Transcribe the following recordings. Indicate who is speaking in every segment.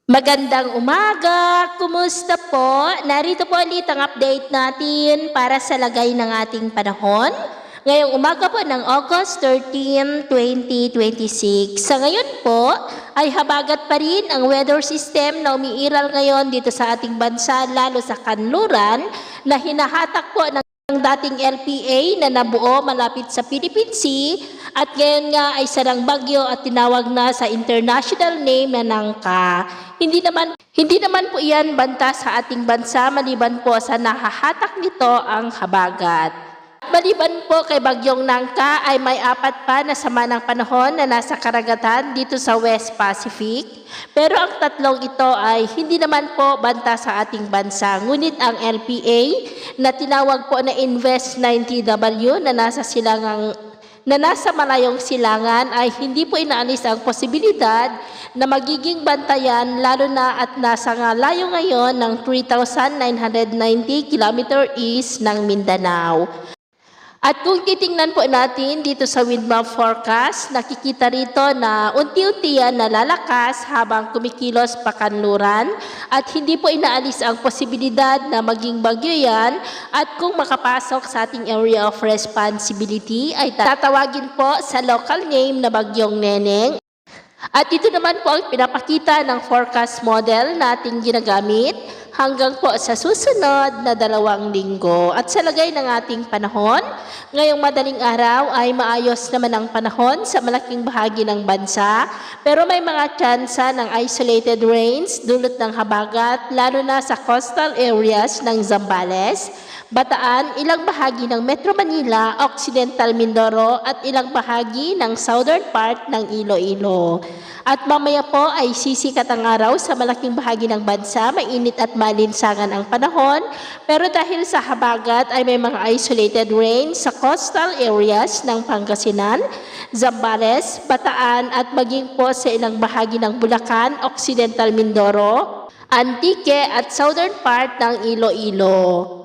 Speaker 1: Magandang umaga! Kumusta po? Narito po ulit ang update natin para sa lagay ng ating panahon. Ngayong umaga po ng August 13, 2026. Sa ngayon po ay habagat pa rin ang weather system na umiiral ngayon dito sa ating bansa, lalo sa kanluran, na hinahatak po ng dating LPA na nabuo malapit sa Philippine Sea at ngayon nga ay sarang bagyo at tinawag na sa international name na Nangka. Hindi naman po iyan banta sa ating bansa maliban po sa nahahatak nito ang habagat. Maliban po kay Bagyong Nangka ay may apat pa na sama ng panahon na nasa karagatan dito sa West Pacific. Pero ang tatlong ito ay hindi naman po banta sa ating bansa. Ngunit ang LPA na tinawag po na Invest 90W na nasa malayong silangan ay hindi po inaalis ang posibilidad na magiging bantayan lalo na at nasa layo ngayon ng 3,990 km east ng Mindanao. At kung titingnan po natin dito sa wind map forecast, nakikita rito na unti-unti yan nalalakas habang kumikilos pa kanluran at hindi po inaalis ang posibilidad na maging bagyo yan at kung makapasok sa ating area of responsibility ay tatawagin po sa local name na Bagyong Neneng. At ito naman po ang pinapakita ng forecast model na ating ginagamit hanggang po sa susunod na 2 linggo. At sa lagay ng ating panahon, ngayong madaling araw ay maayos naman ang panahon sa malaking bahagi ng bansa, pero may mga tsansa ng isolated rains dulot ng habagat lalo na sa coastal areas ng Zambales, Bataan, ilang bahagi ng Metro Manila, Occidental Mindoro at ilang bahagi ng southern part ng Iloilo. At mamaya po ay sisikat ang araw sa malaking bahagi ng bansa, mainit at malinsangan ang panahon, pero dahil sa habagat ay may mga isolated rains sa coastal areas ng Pangasinan, Zambales, Bataan at maging po sa ilang bahagi ng Bulacan, Occidental Mindoro, Antique at southern part ng Iloilo.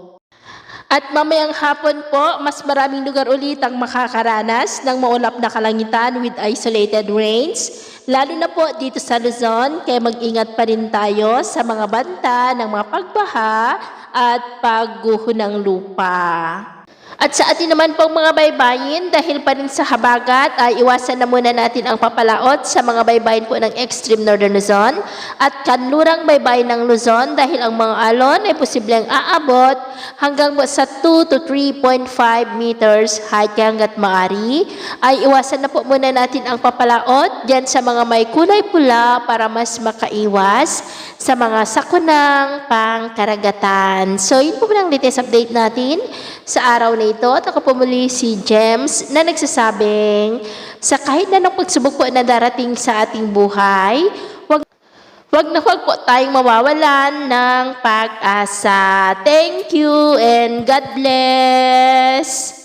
Speaker 1: At mamayang hapon po, mas maraming lugar ulit ang makakaranas ng maulap na kalangitan with isolated rains, lalo na po dito sa Luzon, kaya mag-ingat pa rin tayo sa mga banta ng mga pagbaha at pagguho ng lupa. At sa atin naman pong mga baybayin, dahil pa rin sa habagat, ay iwasan na muna natin ang papalaot sa mga baybayin po ng extreme northern Luzon at kanlurang baybayin ng Luzon dahil ang mga alon ay posibleng aabot hanggang sa 2 to 3.5 meters height hanggat maaari. Ay iwasan na po muna natin ang papalaot dyan sa mga may kulay pula para mas makaiwas sa mga sakunang pangkaragatan. So yun po ang latest update natin sa araw na ito. At ako po muli si Gems na nagsasabing sa kahit na ng pagsubok po na darating sa ating buhay, wag po tayong mawawalan ng pag-asa. Thank you and God bless!